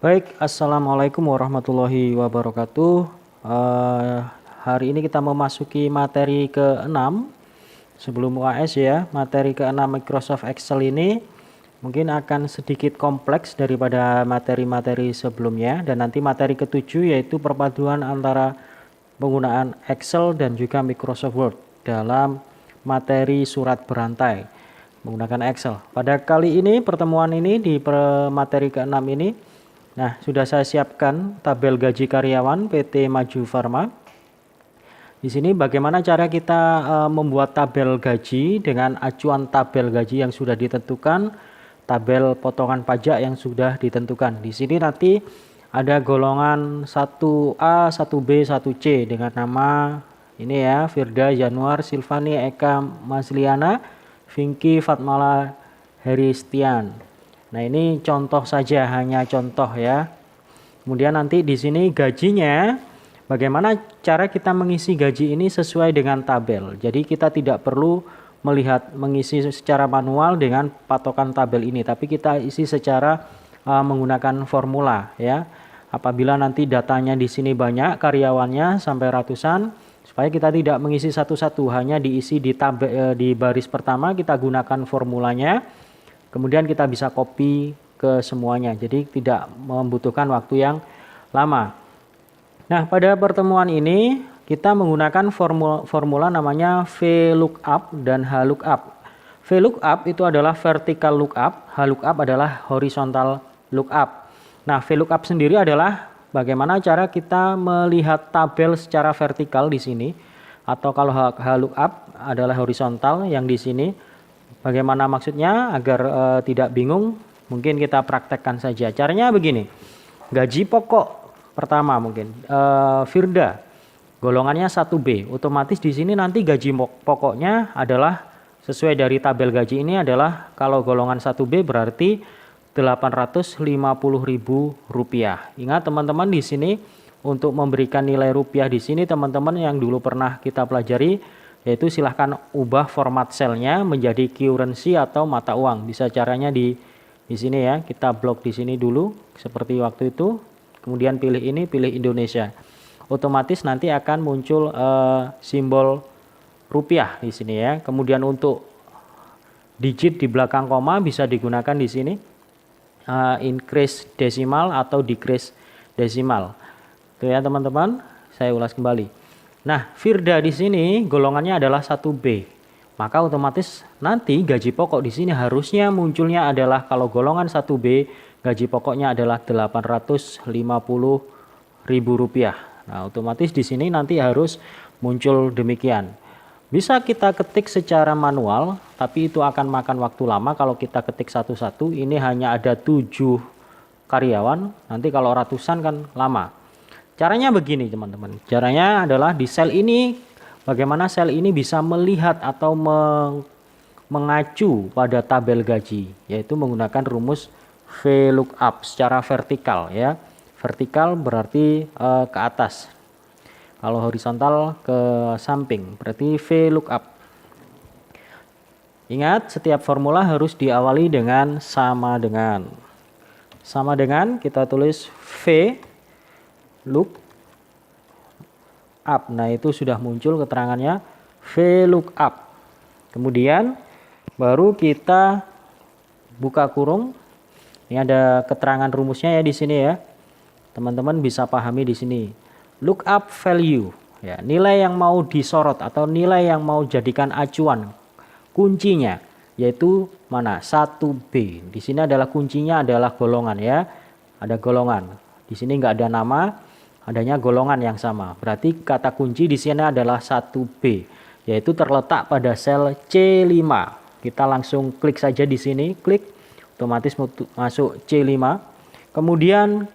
Baik, Assalamualaikum warahmatullahi wabarakatuh. Eh, Hari ini kita memasuki materi ke-6 sebelum UAS ya. Materi ke-6 Microsoft Excel ini mungkin akan sedikit kompleks daripada materi-materi sebelumnya. Dan nanti materi ke-7 yaitu perpaduan antara penggunaan Excel dan juga Microsoft Word dalam materi surat berantai menggunakan Excel. Pada kali ini, pertemuan ini di materi ke-6 ini, nah, sudah saya siapkan tabel gaji karyawan PT Maju Pharma. Di sini bagaimana cara kita membuat tabel gaji dengan acuan tabel gaji yang sudah ditentukan, tabel potongan pajak yang sudah ditentukan. Di sini nanti ada golongan 1A, 1B, 1C dengan nama ini ya, Firda, Januar, Silvani, Eka, Masliana, Vinky, Fatmala, Heristian. Nah, ini contoh saja, hanya contoh ya. Kemudian nanti di sini gajinya, bagaimana cara kita mengisi gaji ini sesuai dengan tabel. Jadi kita tidak perlu mengisi secara manual dengan patokan tabel ini, tapi kita isi secara menggunakan formula ya. Apabila nanti datanya di sini banyak, karyawannya sampai ratusan, supaya kita tidak mengisi satu-satu, hanya diisi di tabel di baris pertama kita gunakan formulanya. Kemudian kita bisa copy ke semuanya, jadi tidak membutuhkan waktu yang lama. Nah, pada pertemuan ini kita menggunakan formula namanya VLOOKUP dan HLOOKUP. VLOOKUP itu adalah vertical lookup, HLOOKUP adalah horizontal lookup. Nah, VLOOKUP sendiri adalah bagaimana cara kita melihat tabel secara vertikal di sini, atau kalau HLOOKUP adalah horizontal yang di sini. Bagaimana maksudnya agar tidak bingung, mungkin kita praktekkan saja. Caranya begini, gaji pokok pertama mungkin Firda, golongannya 1B, otomatis di sini nanti gaji pokoknya adalah sesuai dari tabel gaji ini adalah kalau golongan 1B berarti Rp850.000. Ingat teman-teman, di sini untuk memberikan nilai rupiah di sini teman-teman yang dulu pernah kita pelajari, yaitu silahkan ubah format selnya menjadi currency atau mata uang. Bisa caranya di sini ya. Kita blok di sini dulu seperti waktu itu. Kemudian pilih ini, pilih Indonesia. Otomatis nanti akan muncul simbol rupiah di sini ya. Kemudian untuk digit di belakang koma bisa digunakan di sini. Increase desimal atau decrease desimal. Itu ya teman-teman. Saya ulas kembali. Nah, Firda di sini golongannya adalah 1B. Maka otomatis nanti gaji pokok di sini harusnya munculnya adalah kalau golongan 1B gaji pokoknya adalah Rp850.000. Nah, otomatis di sini nanti harus muncul demikian. Bisa kita ketik secara manual, tapi itu akan makan waktu lama kalau kita ketik satu-satu. Ini hanya ada 7 karyawan, nanti kalau ratusan kan lama. Caranya begini teman-teman, caranya adalah di sel ini, bagaimana sel ini bisa melihat atau mengacu pada tabel gaji, yaitu menggunakan rumus VLOOKUP secara vertikal ya. Vertikal berarti ke atas, kalau horizontal ke samping, berarti VLOOKUP. Ingat, setiap formula harus diawali dengan sama dengan. Sama dengan kita tulis V lookup. Nah, itu sudah muncul keterangannya VLOOKUP. Kemudian baru kita buka kurung. Ini ada keterangan rumusnya ya di sini ya. Teman-teman bisa pahami di sini. Lookup value ya, nilai yang mau disorot atau nilai yang mau jadikan acuan. Kuncinya yaitu mana? 1B. Di sini adalah kuncinya adalah golongan ya. Ada golongan. Di sini nggak ada nama, adanya golongan yang sama. Berarti kata kunci di sini adalah 1B, yaitu terletak pada sel C5. Kita langsung klik saja di sini, klik, otomatis masuk C5. Kemudian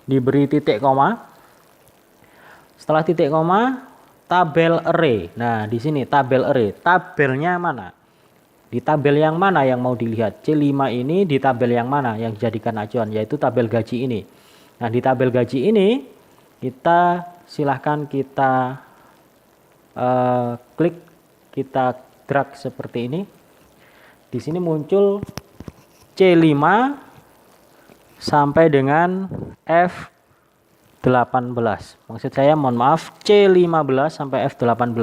diberi titik koma. Setelah titik koma, tabel array. Nah, di sini tabel array. Tabelnya mana? Di tabel yang mana yang mau dilihat? C5 ini di tabel yang mana yang dijadikan acuan, yaitu tabel gaji ini. Nah, di tabel gaji ini kita silahkan kita klik, kita drag seperti ini. Di sini muncul C5 sampai dengan F18. Maksud saya, mohon maaf, C15 sampai F18.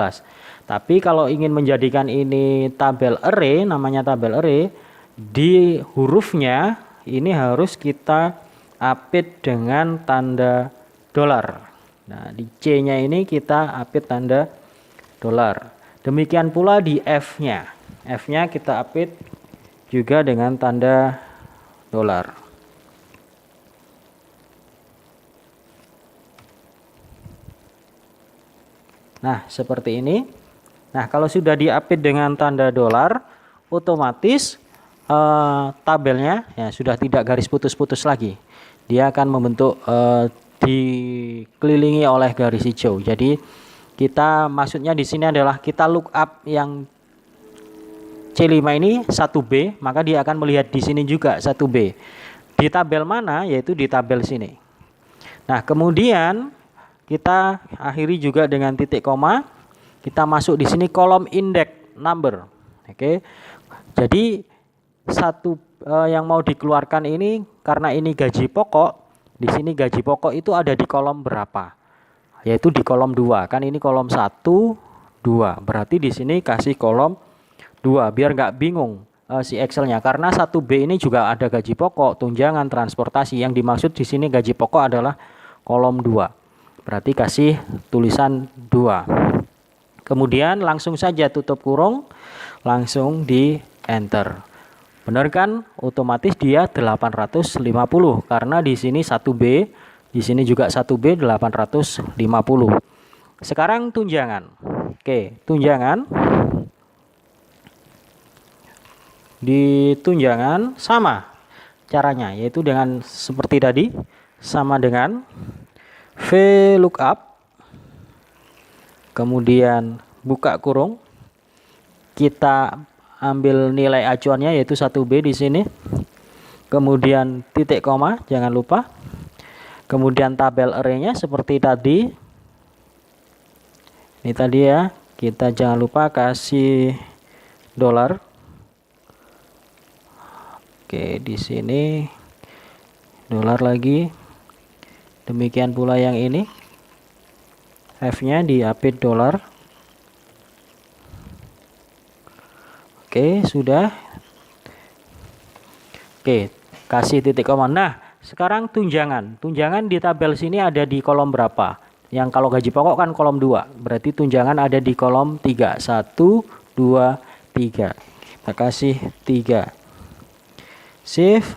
Tapi kalau ingin menjadikan ini tabel array, namanya tabel array, di hurufnya ini harus kita apit dengan tanda dolar. Nah, di C-nya ini kita apit tanda dolar. Demikian pula di F-nya. F-nya kita apit juga dengan tanda dolar. Nah, seperti ini. Nah, kalau sudah diapit dengan tanda dolar, otomatis tabelnya ya sudah tidak garis putus-putus lagi. Dia akan membentuk dikelilingi oleh garis hijau. Jadi kita maksudnya di sini adalah kita look up yang C5 ini 1B, maka dia akan melihat di sini juga 1B. Di tabel mana? Yaitu di tabel sini. Nah, kemudian kita akhiri juga dengan titik koma. Kita masuk di sini kolom index number. Oke. Jadi satu yang mau dikeluarkan ini karena ini gaji pokok, di sini gaji pokok itu ada di kolom berapa? Yaitu di kolom 2. Kan ini kolom 1, 2. Berarti di sini kasih kolom 2 biar nggak bingung si Excelnya. Karena 1B ini juga ada gaji pokok, tunjangan, transportasi. Yang dimaksud di sini gaji pokok adalah kolom 2. Berarti kasih tulisan 2. Kemudian langsung saja tutup kurung, langsung di enter. Benar kan? Otomatis dia 850 karena di sini 1B, di sini juga 1B 850. Sekarang tunjangan. Oke, tunjangan. Di tunjangan sama caranya, yaitu dengan seperti tadi, sama dengan VLOOKUP, kemudian buka kurung, kita ambil nilai acuannya yaitu 1B di sini, kemudian titik koma, jangan lupa, kemudian tabel array-nya seperti tadi, ini tadi ya, kita jangan lupa kasih dolar. Oke, di sini dolar lagi. Demikian pula yang ini, F-nya diapit dolar. Oke, sudah. Oke, kasih titik koma. Nah, sekarang tunjangan. Tunjangan di tabel sini ada di kolom berapa? Yang kalau gaji pokok kan kolom 2. Berarti tunjangan ada di kolom 3. 1, 2, 3. Kita kasih 3. Save.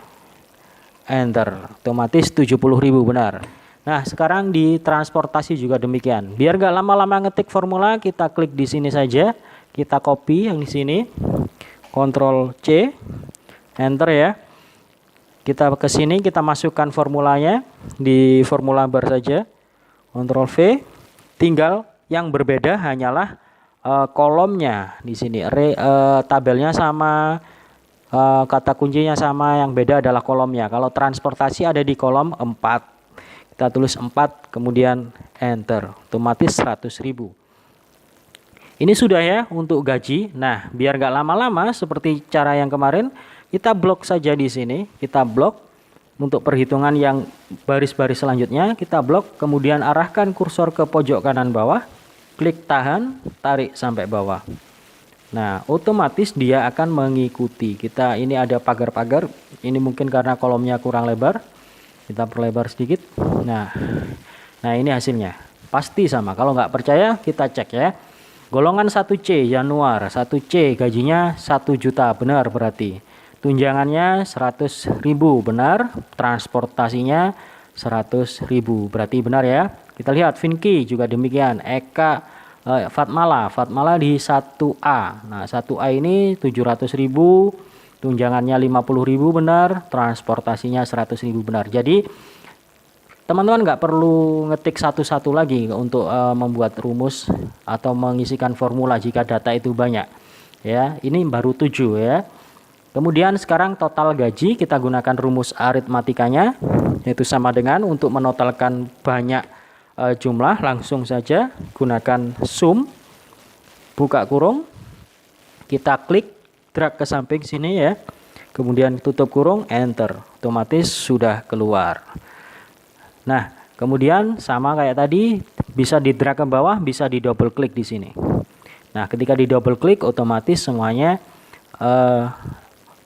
Enter. Otomatis 70.000 benar. Nah, sekarang di transportasi juga demikian. Biar gak lama-lama ngetik formula, kita klik di sini saja. Kita copy yang di sini. Ctrl C. Enter ya. Kita ke sini, kita masukkan formulanya di formula bar saja. Ctrl V. Tinggal yang berbeda hanyalah kolomnya di sini. Tabelnya sama, kata kuncinya sama, yang beda adalah kolomnya. Kalau transportasi ada di kolom 4. Kita tulis 4, kemudian enter. Otomatis 100.000. Ini sudah ya untuk gaji. Nah, biar nggak lama-lama seperti cara yang kemarin, kita blok saja di sini. Kita blok untuk perhitungan yang baris-baris selanjutnya. Kita blok, kemudian arahkan kursor ke pojok kanan bawah. Klik tahan, tarik sampai bawah. Nah, otomatis dia akan mengikuti. Kita ini ada pagar-pagar. Ini mungkin karena kolomnya kurang lebar. Kita perlebar sedikit. Nah ini hasilnya. Pasti sama. Kalau nggak percaya, kita cek ya. Golongan 1C Januar, 1C gajinya 1 juta, benar berarti. Tunjangannya 100.000, benar. Transportasinya 100.000, berarti benar ya. Kita lihat Vinky juga demikian. Eka Fatmala di 1A. Nah, 1A ini 700.000, tunjangannya 50.000 benar, transportasinya 100.000 benar. Jadi teman-teman nggak perlu ngetik satu-satu lagi untuk membuat rumus atau mengisikan formula jika data itu banyak. Ya, ini baru 7 ya. Kemudian sekarang total gaji kita gunakan rumus aritmatikanya, yaitu sama dengan untuk menotalkan banyak jumlah, langsung saja gunakan sum, buka kurung, kita klik drag ke samping sini ya. kemudian tutup kurung, enter, otomatis sudah keluar. Nah, kemudian sama kayak tadi, bisa di drag ke bawah, bisa di double klik di sini. Nah, ketika di double klik, otomatis semuanya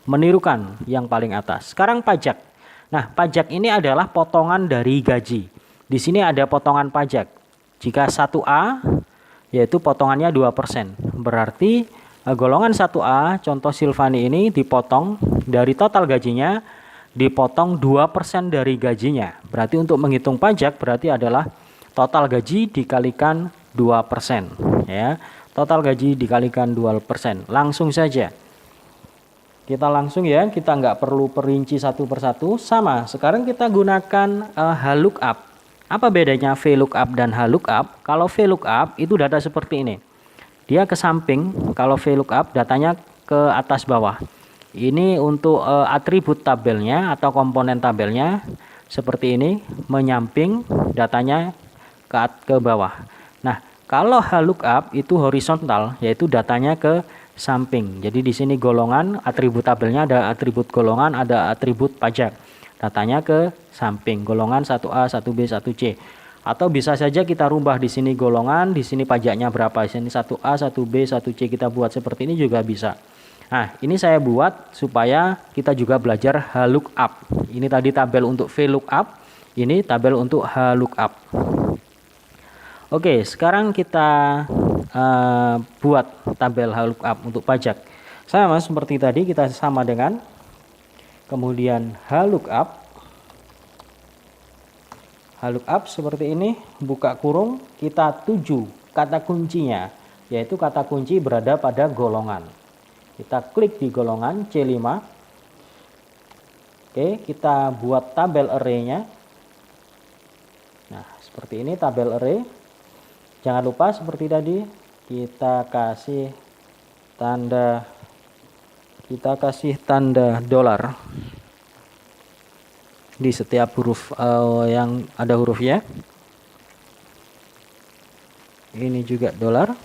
menirukan yang paling atas. Sekarang pajak. Nah, pajak ini adalah potongan dari gaji. Di sini ada potongan pajak. Jika 1A, yaitu potongannya 2%. Berarti golongan 1A, contoh Silvani ini dipotong dari total gajinya, dipotong 2% dari gajinya. Berarti untuk menghitung pajak berarti adalah total gaji dikalikan 2%. Ya, total gaji dikalikan 2%. Langsung saja. Kita langsung ya, kita nggak perlu perinci satu persatu. Sama, sekarang kita gunakan HLOOKUP. Apa bedanya VLOOKUP dan HLOOKUP? Kalau VLOOKUP itu data seperti ini. Dia ke samping, kalau VLOOKUP datanya ke atas bawah. Ini untuk atribut tabelnya atau komponen tabelnya seperti ini, menyamping datanya ke bawah. Nah, kalau HLOOKUP itu horizontal, yaitu datanya ke samping. Jadi di sini golongan, atribut tabelnya ada atribut golongan, ada atribut pajak. Datanya ke samping, golongan 1A, 1B, 1C. Atau bisa saja kita rubah di sini golongan, di sini pajaknya berapa. Di sini 1A, 1B, 1C kita buat seperti ini juga bisa. Nah, ini saya buat supaya kita juga belajar HLOOKUP. Ini tadi tabel untuk VLOOKUP, ini tabel untuk HLOOKUP. Oke, sekarang kita buat tabel HLOOKUP untuk pajak. Sama seperti tadi, kita sama dengan kemudian HLOOKUP seperti ini, buka kurung, kita tuju kata kuncinya, yaitu kata kunci berada pada golongan. Kita klik di golongan C5. Oke, kita buat tabel array-nya. Nah, seperti ini tabel array. Jangan lupa seperti tadi, kita kasih tanda dolar di setiap huruf yang ada hurufnya. Ini juga dolar.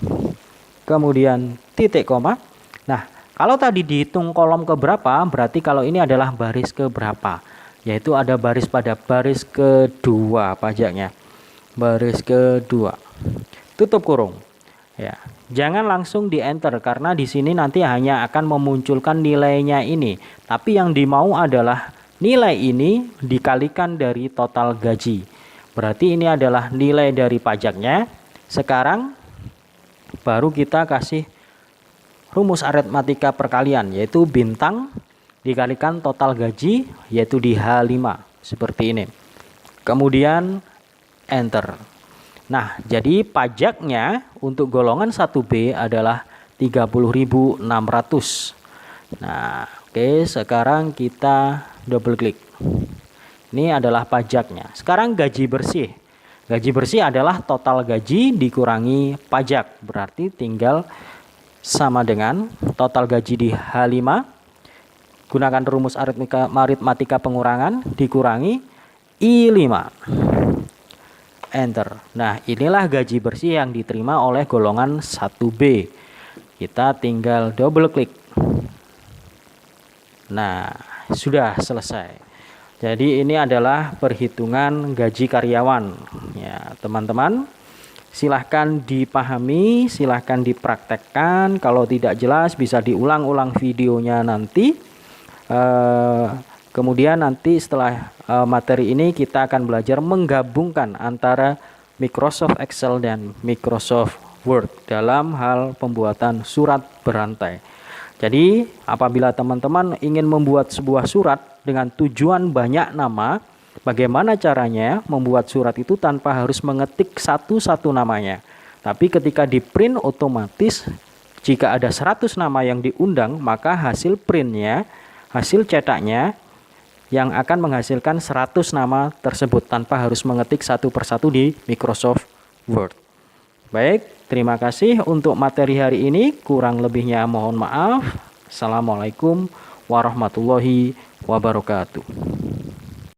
Kemudian titik koma. Nah, kalau tadi dihitung kolom keberapa, berarti kalau ini adalah baris keberapa, yaitu ada baris pada baris kedua pajaknya. Baris kedua. Tutup kurung. Ya, jangan langsung di enter karena di sini nanti hanya akan memunculkan nilainya ini. Tapi yang dimau adalah nilai ini dikalikan dari total gaji. Berarti ini adalah nilai dari pajaknya. Sekarang baru kita kasih rumus aritmatika perkalian, yaitu bintang dikalikan total gaji, yaitu di H5 seperti ini. Kemudian enter. Nah, jadi pajaknya untuk golongan 1B adalah 30.600. Nah, oke, sekarang kita double klik. Ini adalah pajaknya. Sekarang gaji bersih. Gaji bersih adalah total gaji dikurangi pajak. Berarti tinggal sama dengan total gaji di H5. Gunakan rumus aritmatika pengurangan dikurangi I5. Enter. Nah, inilah gaji bersih yang diterima oleh golongan 1B. Kita tinggal double klik. Nah, sudah selesai. Jadi ini adalah perhitungan gaji karyawan. Ya, teman-teman, silahkan dipahami, silahkan dipraktekkan. Kalau tidak jelas bisa diulang-ulang videonya nanti. Kemudian nanti setelah materi ini kita akan belajar menggabungkan antara Microsoft Excel dan Microsoft Word dalam hal pembuatan surat berantai. Jadi apabila teman-teman ingin membuat sebuah surat dengan tujuan banyak nama, bagaimana caranya membuat surat itu tanpa harus mengetik satu-satu namanya. Tapi ketika di print otomatis jika ada 100 nama yang diundang, maka hasil printnya, hasil cetaknya yang akan menghasilkan 100 nama tersebut tanpa harus mengetik satu persatu di Microsoft Word. Baik, terima kasih untuk materi hari ini. Kurang lebihnya mohon maaf. Assalamualaikum warahmatullahi wabarakatuh.